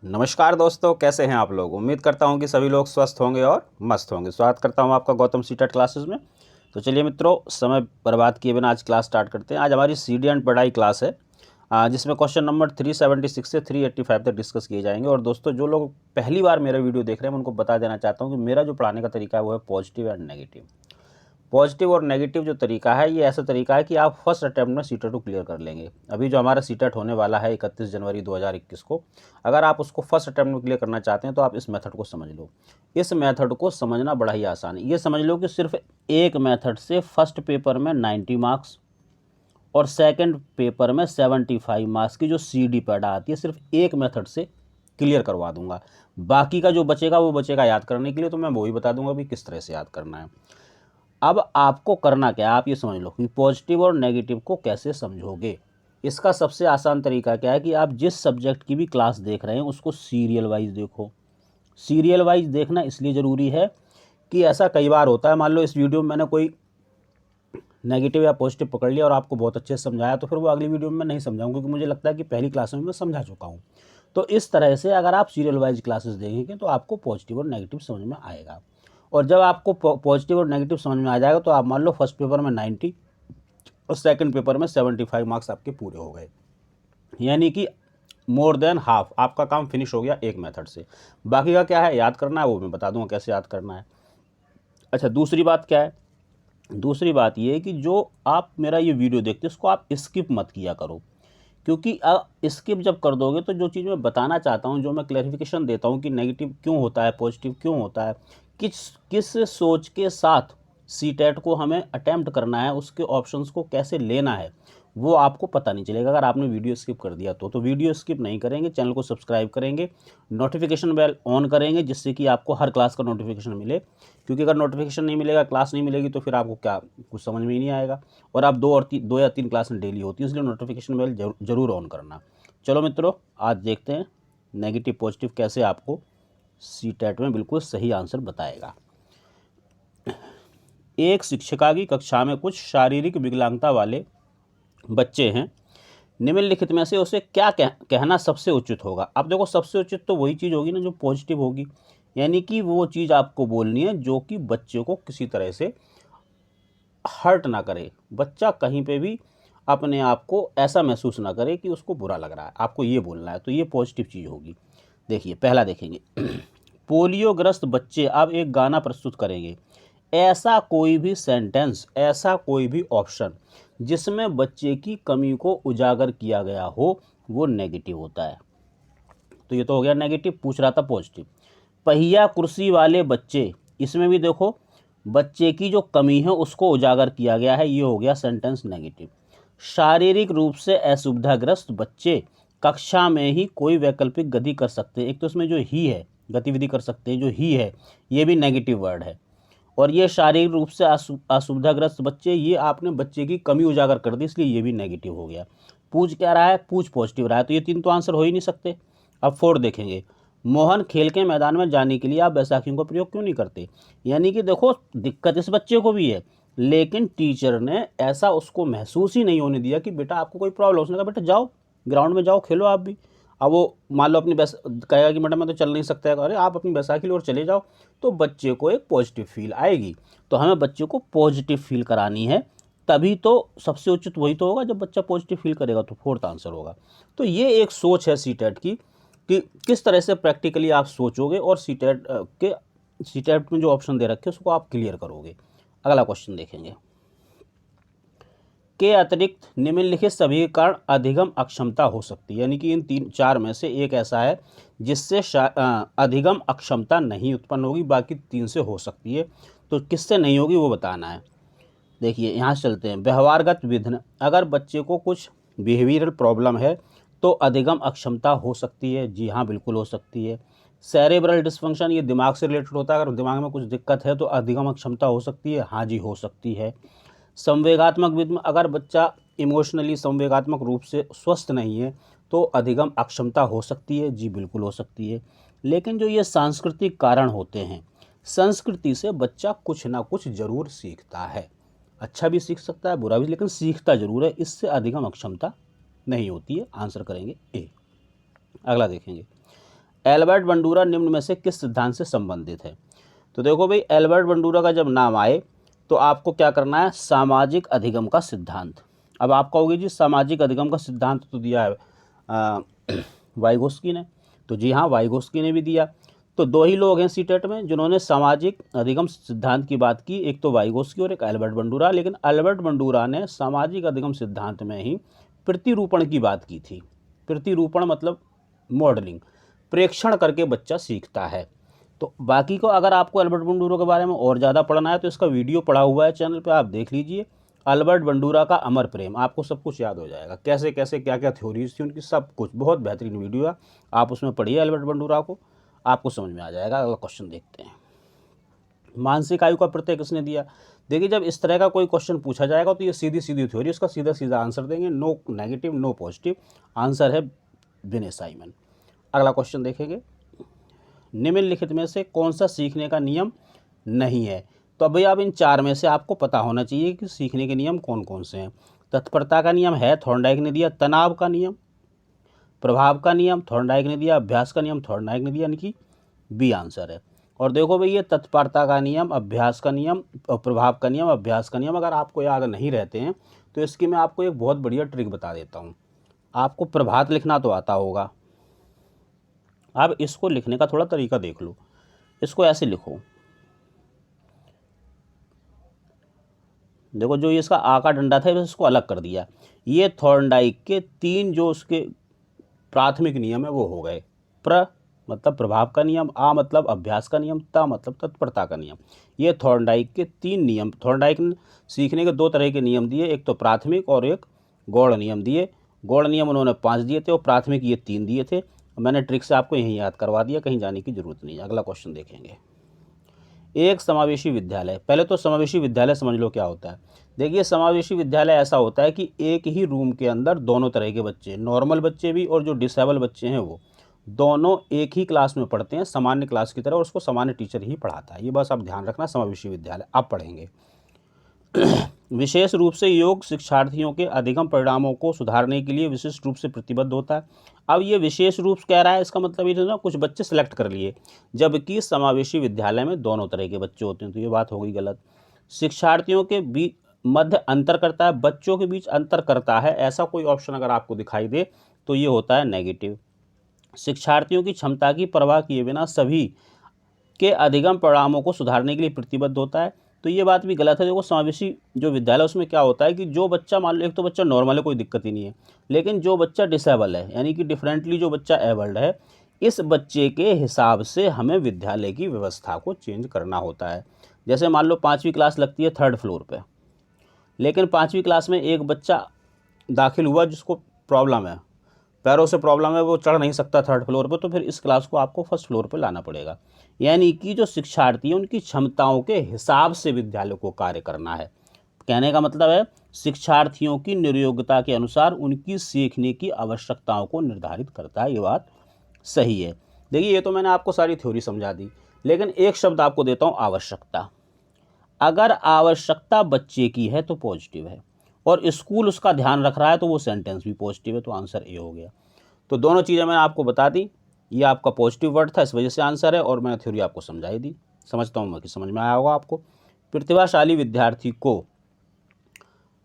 नमस्कार दोस्तों, कैसे हैं आप लोग। उम्मीद करता हूं कि सभी लोग स्वस्थ होंगे और मस्त होंगे। स्वागत करता हूं आपका गौतम सीटेट क्लासेस में। तो चलिए मित्रों, समय बर्बाद किए बिना आज क्लास स्टार्ट करते हैं। आज हमारी सीडी एंड पढ़ाई क्लास है, जिसमें क्वेश्चन नंबर 376 से 385 तक डिस्कस किए जाएंगे। और दोस्तों, जो लोग पहली बार मेरा वीडियो देख रहे हैं, मैं उनको बता देना चाहता हूँ कि मेरा जो पढ़ाने का तरीका है वो है पॉजिटिव एंड नेगेटिव। पॉजिटिव और नेगेटिव जो तरीका है, ये ऐसा तरीका है कि आप फर्स्ट अटैम्प्ट में सीटेट को क्लियर कर लेंगे। अभी जो हमारा सीटेट होने वाला है 31 जनवरी 2021 को, अगर आप उसको फर्स्ट अटैम्प्ट में क्लियर करना चाहते हैं तो आप इस मेथड को समझ लो। इस मेथड को समझना बड़ा ही आसान है। ये समझ लो कि सिर्फ एक मेथड से फर्स्ट पेपर में 90 मार्क्स और सेकेंड पेपर में 75 मार्क्स की जो CD पैड आती है, सिर्फ एक मेथड से क्लियर करवा दूंगा। बाकी का जो बचेगा वो बचेगा याद करने के लिए, तो मैं वो ही बता दूंगा भी किस तरह से याद करना है। अब आपको करना क्या है, आप ये समझ लो कि पॉजिटिव और नेगेटिव को कैसे समझोगे। इसका सबसे आसान तरीका क्या है कि आप जिस सब्जेक्ट की भी क्लास देख रहे हैं उसको सीरियल वाइज देखो। सीरियल वाइज देखना इसलिए ज़रूरी है कि ऐसा कई बार होता है, मान लो इस वीडियो में मैंने कोई नेगेटिव या पॉजिटिव पकड़ लिया और आपको बहुत अच्छे से समझाया, तो फिर वो अगली वीडियो में मैं नहीं समझाऊंगा, क्योंकि मुझे लगता है कि पहली क्लास में मैं समझा चुका हूँ। तो इस तरह से अगर आप सीरियल वाइज क्लासेस देखेंगे तो आपको पॉजिटिव और नेगेटिव समझ में आएगा। और जब आपको पॉजिटिव और नेगेटिव समझ में आ जाएगा तो आप मान लो फर्स्ट पेपर में 90 और सेकंड पेपर में 75 मार्क्स आपके पूरे हो गए, यानी कि मोर देन हाफ आपका काम फिनिश हो गया एक मेथड से। बाकी का क्या है, याद करना है, वो मैं बता दूंगा कैसे याद करना है। अच्छा, दूसरी बात क्या है, दूसरी बात ये है कि जो आप मेरा ये वीडियो देखते हैं उसको आप स्किप मत किया करो, क्योंकि स्किप जब कर दोगे तो जो चीज़ मैं बताना चाहता हूँ, जो मैं क्लैरिफिकेशन देता हूँ कि नेगेटिव क्यों होता है, पॉजिटिव क्यों होता है, किस किस सोच के साथ सीटेट को हमें अटैम्प्ट करना है, उसके ऑप्शंस को कैसे लेना है, वो आपको पता नहीं चलेगा अगर आपने वीडियो स्किप कर दिया तो वीडियो स्किप नहीं करेंगे, चैनल को सब्सक्राइब करेंगे, नोटिफिकेशन बेल ऑन करेंगे, जिससे कि आपको हर क्लास का नोटिफिकेशन मिले। क्योंकि अगर नोटिफिकेशन नहीं मिलेगा, क्लास नहीं मिलेगी, तो फिर आपको क्या कुछ समझ में ही नहीं आएगा। और आप दो या तीन क्लासें डेली होती है, इसलिए नोटिफिकेशन बेल जरूर ऑन करना। चलो मित्रों, आज देखते हैं नेगेटिव पॉजिटिव कैसे आपको सीटेट में बिल्कुल सही आंसर बताएगा। एक शिक्षिका की कक्षा में कुछ शारीरिक विकलांगता वाले बच्चे हैं, निम्नलिखित में से उसे क्या कहना सबसे उचित होगा। अब देखो, सबसे उचित तो वही चीज़ होगी ना जो पॉजिटिव होगी, यानी कि वो चीज़ आपको बोलनी है जो कि बच्चे को किसी तरह से हर्ट ना करे, बच्चा कहीं पे भी अपने आप को ऐसा महसूस ना करे कि उसको बुरा लग रहा है, आपको ये बोलना है, तो ये पॉजिटिव चीज़ होगी। देखिए, पहला देखेंगे पोलियोग्रस्त बच्चे अब एक गाना प्रस्तुत करेंगे। ऐसा कोई भी सेंटेंस, ऐसा कोई भी ऑप्शन जिसमें बच्चे की कमी को उजागर किया गया हो, वो नेगेटिव होता है। तो ये तो हो गया नेगेटिव। पूछ रहा था पॉजिटिव, पहिया कुर्सी वाले बच्चे, इसमें भी देखो बच्चे की जो कमी है उसको उजागर किया गया है, ये हो गया सेंटेंस नेगेटिव। शारीरिक रूप से असुविधाग्रस्त बच्चे कक्षा में ही कोई वैकल्पिक गति कर सकते हैं। एक तो इसमें जो ही है, गतिविधि कर सकते हैं, जो ही है ये भी नेगेटिव वर्ड है। और ये शारीरिक रूप से असुविधाग्रस्त बच्चे, ये आपने बच्चे की कमी उजागर कर दी, इसलिए ये भी नेगेटिव हो गया। पूछ क्या रहा है, पूछ पॉजिटिव रहा है, तो ये तीन तो आंसर हो ही नहीं सकते। अब फोर देखेंगे, मोहन खेल के मैदान में जाने के लिए आप बैसाखियों का प्रयोग क्यों नहीं करते। यानी कि देखो, दिक्कत इस बच्चे को भी है, लेकिन टीचर ने ऐसा उसको महसूस ही नहीं होने दिया कि बेटा आपको कोई प्रॉब्लम। उसने कहा बेटा जाओ ग्राउंड में जाओ, खेलो आप भी। अब वो मान लो अपनी कहेगा कि मैडम मैं तो चल नहीं सकता है, अरे आप अपनी बैसाखी लो और चले जाओ, तो बच्चे को एक पॉजिटिव फील आएगी। तो हमें बच्चे को पॉजिटिव फील करानी है, तभी तो सबसे उचित वही तो होगा जब बच्चा पॉजिटिव फील करेगा, तो फोर्थ आंसर होगा। तो ये एक सोच है सीटेट की कि किस तरह से प्रैक्टिकली आप सोचोगे और सीटेट में जो ऑप्शन दे रखे हैं उसको आप क्लियर करोगे। अगला क्वेश्चन देखेंगे, के अतिरिक्त निम्नलिखित सभी कारण अधिगम अक्षमता हो सकती है। यानी कि इन तीन चार में से एक ऐसा है जिससे अधिगम अक्षमता नहीं उत्पन्न होगी, बाकी तीन से हो सकती है। तो किससे नहीं होगी वो बताना है। देखिए, यहाँ से चलते हैं, व्यवहारगत विघ्न, अगर बच्चे को कुछ बिहेवियरल प्रॉब्लम है तो अधिगम अक्षमता हो सकती है। जी हाँ, बिल्कुल हो सकती है। सेरेब्रल डिस्फंक्शन, ये दिमाग से रिलेटेड होता है, अगर दिमाग में कुछ दिक्कत है तो अधिगम अक्षमता हो सकती है। हाँ जी, हो सकती है। संवेगात्मक विघ्न, अगर बच्चा इमोशनली संवेगात्मक रूप से स्वस्थ नहीं है तो अधिगम अक्षमता हो सकती है। जी बिल्कुल हो सकती है। लेकिन जो ये सांस्कृतिक कारण होते हैं, संस्कृति से बच्चा कुछ ना कुछ जरूर सीखता है, अच्छा भी सीख सकता है, बुरा भी, लेकिन सीखता जरूर है, इससे अधिगम अक्षमता नहीं होती है। आंसर करेंगे ए। अगला देखेंगे, एल्बर्ट बंडूरा निम्न में से किस सिद्धांत से संबंधित है? तो देखो भाई, एल्बर्ट बंडूरा का जब नाम आए तो आपको क्या करना है, सामाजिक अधिगम का सिद्धांत। अब आप कहोगे जी सामाजिक अधिगम का सिद्धांत तो दिया है वाइगोस्की ने, तो जी हाँ, वाइगोस्की ने भी दिया। तो दो ही लोग हैं सीटेट में जिन्होंने सामाजिक अधिगम सिद्धांत की बात की, एक तो वाइगोस्की और एक एल्बर्ट बंडूरा। लेकिन एल्बर्ट बंडूरा ने सामाजिक अधिगम सिद्धांत में ही प्रतिरूपण की बात की थी। प्रतिरूपण मतलब मॉडलिंग, प्रेक्षण करके बच्चा सीखता है। तो बाकी को अगर आपको एल्बर्ट बंडूरा के बारे में और ज़्यादा पढ़ना है तो इसका वीडियो पड़ा हुआ है चैनल पे, आप देख लीजिए। एल्बर्ट बंडूरा का अमर प्रेम, आपको सब कुछ याद हो जाएगा, कैसे कैसे क्या क्या थ्योरीज थी उनकी, सब कुछ। बहुत बेहतरीन वीडियो है, आप उसमें पढ़िए एल्बर्ट बंडूरा को, आपको समझ में आ जाएगा। अगला क्वेश्चन देखते हैं। मानसिक आयु का प्रत्यय किसने दिया? देखिए, जब इस तरह का कोई क्वेश्चन पूछा जाएगा तो ये सीधी सीधी थ्योरी, उसका सीधा सीधा आंसर देंगे, no negative no positive. Answer है विनय साइमन। अगला क्वेश्चन देखेंगे, निम्नलिखित में से कौन सा सीखने का नियम नहीं है? तो अभी आप इन चार में से आपको पता होना चाहिए कि सीखने के नियम कौन कौन से हैं। तत्परता का नियम है, थॉर्नडाइक ने दिया। तनाव का नियम, प्रभाव का नियम थॉर्नडाइक ने दिया। अभ्यास का नियम थॉर्नडाइक ने दिया, यानी कि बी आंसर है। और देखो भाई, ये तत्परता का नियम, अभ्यास का नियम और प्रभाव का नियम, अभ्यास का नियम अगर आपको याद नहीं रहते हैं तो इसकी मैं आपको एक बहुत बढ़िया ट्रिक बता देता हूँ। आपको प्रभात लिखना तो आता होगा, अब इसको लिखने का थोड़ा तरीका देख लो। इसको ऐसे लिखो, देखो जो ये इसका आ का डंडा था बस इसको अलग कर दिया। ये थॉर्नडाइक के तीन जो उसके प्राथमिक नियम है वो हो गए। प्र मतलब प्रभाव का नियम, आ मतलब अभ्यास का नियम, ता मतलब तत्परता का नियम। ये थॉर्नडाइक के तीन नियम। थॉर्नडाइक ने सीखने के दो तरह के नियम दिए, एक तो प्राथमिक और एक गौड़ नियम दिए। गौड़ नियम उन्होंने 5 दिए थे और प्राथमिक ये 3 दिए थे। मैंने ट्रिक से आपको यहीं याद करवा दिया, कहीं जाने की जरूरत नहीं है। अगला क्वेश्चन देखेंगे, एक समावेशी विद्यालय। पहले तो समावेशी विद्यालय समझ लो क्या होता है। देखिए, समावेशी विद्यालय ऐसा होता है कि एक ही रूम के अंदर दोनों तरह के बच्चे, नॉर्मल बच्चे भी और जो डिसेबल बच्चे हैं वो दोनों एक ही क्लास में पढ़ते हैं, सामान्य क्लास की तरह, और उसको सामान्य टीचर ही पढ़ाता है। ये बस आप ध्यान रखना, समावेशी विद्यालय आप पढ़ेंगे। विशेष रूप से योग शिक्षार्थियों के अधिगम परिणामों को सुधारने के लिए विशिष्ट रूप से प्रतिबद्ध होता है। अब ये विशेष रूप कह रहा है, इसका मतलब ये ना कुछ बच्चे सेलेक्ट कर लिए, जबकि समावेशी विद्यालय में दोनों तरह के बच्चे होते हैं, तो ये बात हो गई गलत। शिक्षार्थियों के बीच मध्य अंतर करता है, बच्चों के बीच अंतर करता है, ऐसा कोई ऑप्शन अगर आपको दिखाई दे तो ये होता है नेगेटिव। शिक्षार्थियों की क्षमता की परवाह किए बिना सभी के अधिगम परिणामों को सुधारने के लिए प्रतिबद्ध होता है, तो ये बात भी गलत है। देखो, समावेशी जो विद्यालय उसमें क्या होता है कि जो बच्चा, मान लो एक तो बच्चा नॉर्मल है, कोई दिक्कत ही नहीं है, लेकिन जो बच्चा डिसेबल है यानी कि डिफरेंटली जो बच्चा एबल्ड है, इस बच्चे के हिसाब से हमें विद्यालय की व्यवस्था को चेंज करना होता है। जैसे मान लो 5वीं क्लास लगती है 3rd फ्लोर पर, लेकिन 5वीं क्लास में एक बच्चा दाखिल हुआ जिसको प्रॉब्लम है, पैरों से प्रॉब्लम है, वो चढ़ नहीं सकता 3rd फ्लोर पर, तो फिर इस क्लास को आपको 1st फ्लोर पर लाना पड़ेगा। यानी कि जो शिक्षार्थी हैं उनकी क्षमताओं के हिसाब से विद्यालय को कार्य करना है। कहने का मतलब है शिक्षार्थियों की निर्योग्यता के अनुसार उनकी सीखने की आवश्यकताओं को निर्धारित करता है। ये बात सही है। देखिए, ये तो मैंने आपको सारी थ्योरी समझा दी, लेकिन एक शब्द आपको देता हूँ, आवश्यकता। अगर आवश्यकता बच्चे की है तो पॉजिटिव है, और स्कूल उसका ध्यान रख रहा है तो वो सेंटेंस भी पॉजिटिव है, तो आंसर ए हो गया। तो दोनों चीज़ें मैंने आपको बता दी, ये आपका पॉजिटिव वर्ड था, इस वजह से आंसर है, और मैंने थ्योरी आपको समझाई दी। समझता हूँ मैं कि समझ में आया होगा आपको। प्रतिभाशाली विद्यार्थी को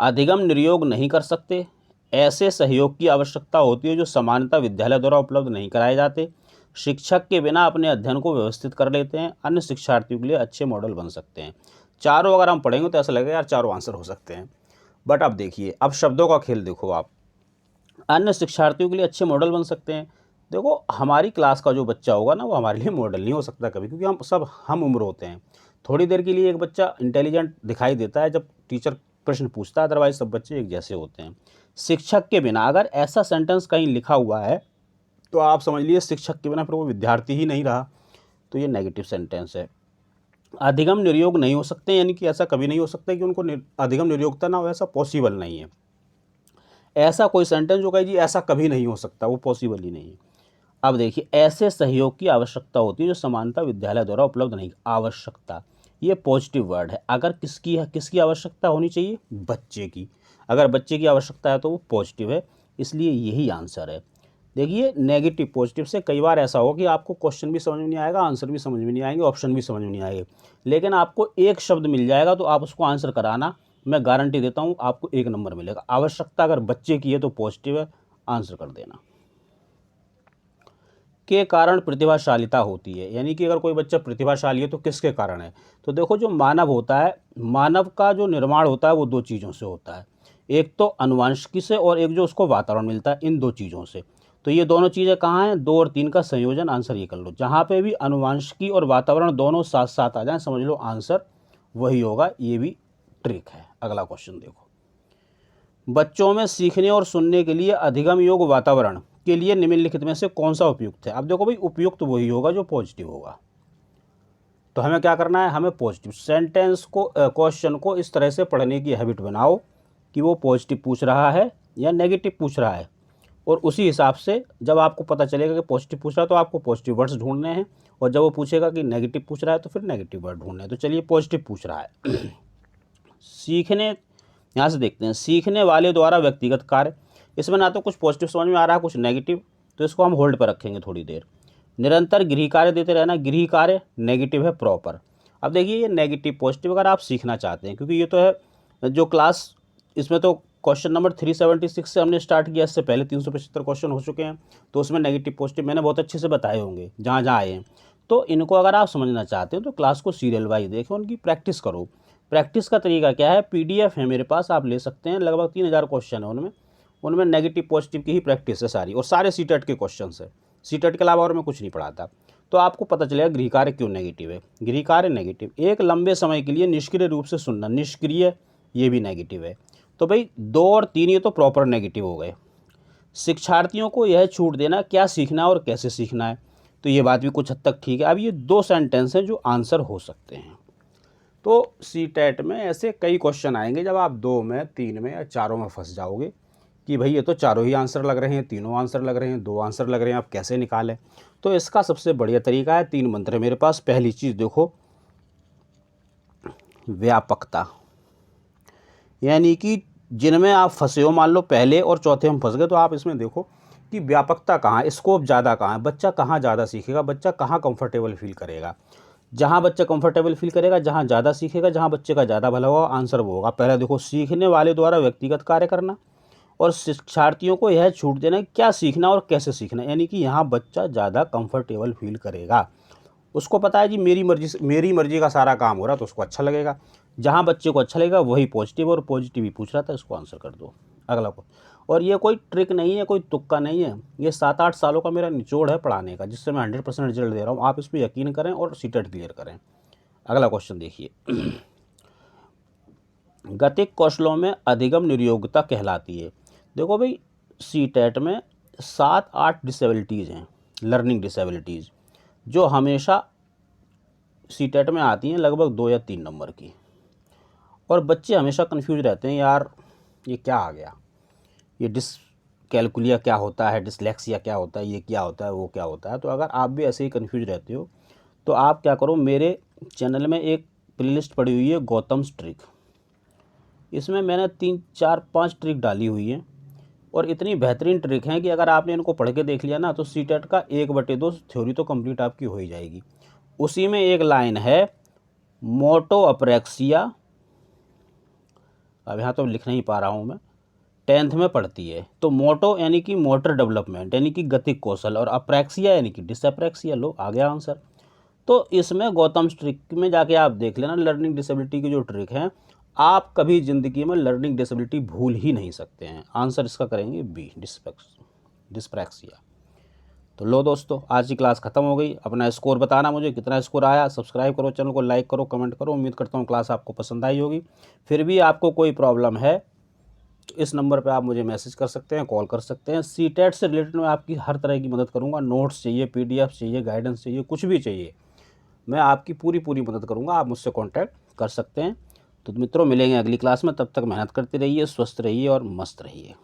अधिगम निर्योग नहीं कर सकते, ऐसे सहयोग की आवश्यकता होती है जो सामान्यतः विद्यालय द्वारा उपलब्ध नहीं कराए जाते। शिक्षक के बिना अपने अध्ययन को व्यवस्थित कर लेते हैं, अन्य शिक्षार्थियों के लिए अच्छे मॉडल बन सकते हैं। चारों अगर हम पढ़ेंगे तो ऐसा लगेगा यार चारों आंसर हो सकते हैं, बट अब देखिए, अब शब्दों का खेल देखो आप। अन्य शिक्षार्थियों के लिए अच्छे मॉडल बन सकते हैं। देखो, हमारी क्लास का जो बच्चा होगा ना वो हमारे लिए मॉडल नहीं हो सकता कभी, क्योंकि हम सब हम उम्र होते हैं। थोड़ी देर के लिए एक बच्चा इंटेलिजेंट दिखाई देता है जब टीचर प्रश्न पूछता है, अदरवाइज सब बच्चे एक जैसे होते हैं। शिक्षक के बिना, अगर ऐसा सेंटेंस कहीं लिखा हुआ है तो आप समझ लीजिए शिक्षक के बिना फिर वो विद्यार्थी ही नहीं रहा, तो ये नेगेटिव सेंटेंस है। अधिगम निर्योग नहीं हो सकते, यानी कि ऐसा कभी नहीं हो सकता कि उनको अधिगम निर्योगता ना हो, ऐसा पॉसिबल नहीं है। ऐसा कोई सेंटेंस जो कहे जी ऐसा कभी नहीं हो सकता, वो पॉसिबल ही नहीं है। अब देखिए, ऐसे सहयोग की आवश्यकता होती है जो समानता विद्यालय द्वारा उपलब्ध नहीं। आवश्यकता, ये पॉजिटिव वर्ड है। अगर किसकी है, किसकी आवश्यकता होनी चाहिए, बच्चे की। अगर बच्चे की आवश्यकता है तो वो पॉजिटिव है, इसलिए यही आंसर है। देखिए नेगेटिव पॉजिटिव से कई बार ऐसा हो कि आपको क्वेश्चन भी समझ में नहीं आएगा, आंसर भी समझ में नहीं आएंगे, ऑप्शन भी समझ में नहीं आएंगे, लेकिन आपको एक शब्द मिल जाएगा तो आप उसको आंसर कराना, मैं गारंटी देता हूँ आपको 1 नंबर मिलेगा। आवश्यकता अगर बच्चे की है तो पॉजिटिव है, आंसर कर देना। के कारण प्रतिभाशालिता होती है, यानी कि अगर कोई बच्चा प्रतिभाशाली है तो किसके कारण है? तो देखो जो मानव होता है, मानव का जो निर्माण होता है वो 2 चीज़ों से होता है, एक तो अनुवांशिकी से और एक जो उसको वातावरण मिलता है, इन 2 चीज़ों से। तो ये दोनों चीज़ें कहाँ हैं? 2 और 3 का संयोजन, आंसर ये कर लो। जहाँ पे भी अनुवांशिकी और वातावरण दोनों साथ साथ आ जाएं, समझ लो आंसर वही होगा। ये भी ट्रिक है। अगला क्वेश्चन देखो, बच्चों में सीखने और सुनने के लिए अधिगम योग्य वातावरण के लिए निम्नलिखित में से कौन सा उपयुक्त है? अब देखो भाई, उपयुक्त वही होगा जो पॉजिटिव होगा। तो हमें क्या करना है? हमें पॉजिटिव सेंटेंस को, क्वेश्चन को इस तरह से पढ़ने की हैबिट बनाओ कि वो पॉजिटिव पूछ रहा है या नेगेटिव पूछ रहा है, और उसी हिसाब से जब आपको पता चलेगा कि पॉजिटिव पूछ रहा है तो आपको पॉजिटिव वर्ड्स ढूंढने हैं, और जब वो पूछेगा कि नेगेटिव पूछ रहा है तो फिर नेगेटिव वर्ड ढूंढने हैं। तो चलिए, पॉजिटिव पूछ रहा है। सीखने, यहाँ से देखते हैं, सीखने वाले द्वारा व्यक्तिगत कार्य। इसमें ना तो कुछ पॉजिटिव समझ में आ रहा है, कुछ नेगेटिव, तो इसको हम होल्ड पर रखेंगे थोड़ी देर। निरंतर गृह कार्य देते रहना, गृह कार्य नेगेटिव है, प्रॉपर। अब देखिए ये नेगेटिव पॉजिटिव अगर आप सीखना चाहते हैं, क्योंकि ये तो है जो क्लास, इसमें तो क्वेश्चन नंबर 376 से हमने स्टार्ट किया, इससे पहले 375 क्वेश्चन हो चुके हैं, तो उसमें नेगेटिव पॉजिटिव मैंने बहुत अच्छे से बताए होंगे जहाँ जहाँ आए हैं। तो इनको अगर आप समझना चाहते हैं तो क्लास को सीरियल वाइज देखें, उनकी प्रैक्टिस करो। प्रैक्टिस का तरीका क्या है? PDF है मेरे पास, आप ले सकते हैं, लगभग 3000 क्वेश्चन है उनमें नेगेटिव पॉजिटिव की ही प्रैक्टिस है सारी, और सारे सीटेट के क्वेश्चन है। सीटेट के अलावा और मैं कुछ नहीं पढ़ाता। तो आपको पता चलेगा गृह कार्य क्यों नेगेटिव है। गृह कार्य नेगेटिव, एक लंबे समय के लिए निष्क्रिय रूप से सुनना, निष्क्रिय, ये भी नेगेटिव है। तो भाई 2 और 3 ये तो प्रॉपर नेगेटिव हो गए। शिक्षार्थियों को यह छूट देना क्या सीखना और कैसे सीखना है, तो ये बात भी कुछ हद तक ठीक है। अब ये 2 सेंटेंस हैं जो आंसर हो सकते हैं। तो सीटेट में ऐसे कई क्वेश्चन आएंगे जब आप 2 में, 3 में या चारों में फंस जाओगे कि भाई ये तो चारों ही आंसर लग रहे हैं, तीनों आंसर लग रहे हैं, 2 आंसर लग रहे हैं, आप कैसे निकालें? तो इसका सबसे बढ़िया तरीका है, 3 मंत्र है मेरे पास। पहली चीज़ देखो, व्यापकता, यानी कि जिनमें आप फंसे हो, मान लो पहले और चौथे में फंस गए, तो आप इसमें देखो कि व्यापकता कहाँ है, स्कोप ज़्यादा कहाँ है, बच्चा कहाँ ज़्यादा सीखेगा, बच्चा कहाँ कंफर्टेबल फील करेगा। जहाँ बच्चा कंफर्टेबल फील करेगा, जहाँ ज़्यादा सीखेगा, जहाँ बच्चे का ज़्यादा भला होगा, आंसर वो होगा। पहले देखो, सीखने वाले द्वारा व्यक्तिगत कार्य करना, और शिक्षार्थियों को यह छूट देना क्या सीखना और कैसे सीखना, यानी कि यहाँ बच्चा ज़्यादा कंफर्टेबल फील करेगा। उसको पता है जी मेरी मर्जी का सारा काम हो रहा है, तो उसको अच्छा लगेगा। जहाँ बच्चे को अच्छा लगेगा वही पॉजिटिव, और पॉजिटिव ही पूछ रहा था, इसको आंसर कर दो। अगला को, और ये कोई ट्रिक नहीं है, कोई तुक्का नहीं है, ये 7-8 सालों का मेरा निचोड़ है पढ़ाने का, जिससे मैं 100% रिजल्ट दे रहा हूँ। आप इस पर यकीन करें और सीटेट क्लियर करें। अगला क्वेश्चन देखिए, गतिक कौशलों में अधिगम निर्योग्यता कहलाती है। देखो भाई, सीटेट में 7-8 डिसेबिलिटीज़ हैं, लर्निंग डिसेबिलिटीज़, जो हमेशा सीटेट में आती हैं, लगभग 2 या 3 नंबर की। और बच्चे हमेशा कंफ्यूज रहते हैं, यार ये क्या आ गया, ये डिसकैलकुलिया क्या होता है, डिसलेक्सिया क्या होता है, ये क्या होता है, वो क्या होता है। तो अगर आप भी ऐसे ही कंफ्यूज रहते हो तो आप क्या करो, मेरे चैनल में एक प्लेलिस्ट पड़ी हुई है, गौतम्स ट्रिक। इसमें मैंने 3-4-5 ट्रिक डाली हुई हैं, और इतनी बेहतरीन ट्रिक हैं कि अगर आपने इनको पढ़ के देख लिया ना, तो सीटेट का 1/2 थ्योरी तो कंप्लीट आपकी हो ही जाएगी। उसी में एक लाइन है, मोटो अप्रेक्सिया, अब यहाँ तो लिख नहीं पा रहा हूँ मैं, 10th में पढ़ती है। तो मोटो यानी कि मोटर डेवलपमेंट, यानी कि गतिक कौशल, और अप्रेक्सिया यानी कि डिसअप्रेक्सिया। लो, आ गया आंसर। तो इसमें गौतम ट्रिक में जाके आप देख लेना, लर्निंग डिसेबिलिटी की जो ट्रिक है, आप कभी ज़िंदगी में लर्निंग डिसेबिलिटी भूल ही नहीं सकते हैं। आंसर इसका करेंगे बी, डिसप्रेक्सिया। तो लो दोस्तों, आज की क्लास ख़त्म हो गई। अपना स्कोर बताना मुझे, कितना स्कोर आया। सब्सक्राइब करो, चैनल को लाइक करो, कमेंट करो। उम्मीद करता हूँ क्लास आपको पसंद आई होगी। फिर भी आपको कोई प्रॉब्लम है तो इस नंबर पे आप मुझे मैसेज कर सकते हैं, कॉल कर सकते हैं। सीटेट से रिलेटेड मैं आपकी हर तरह की मदद करूँगा। नोट्स चाहिए, PDF चाहिए, गाइडेंस चाहिए, कुछ भी चाहिए, मैं आपकी पूरी मदद करूँगा। आप मुझसे कॉन्टैक्ट कर सकते हैं। तो मित्रों, मिलेंगे अगली क्लास में, तब तक मेहनत करते रहिए, स्वस्थ रहिए और मस्त रहिए।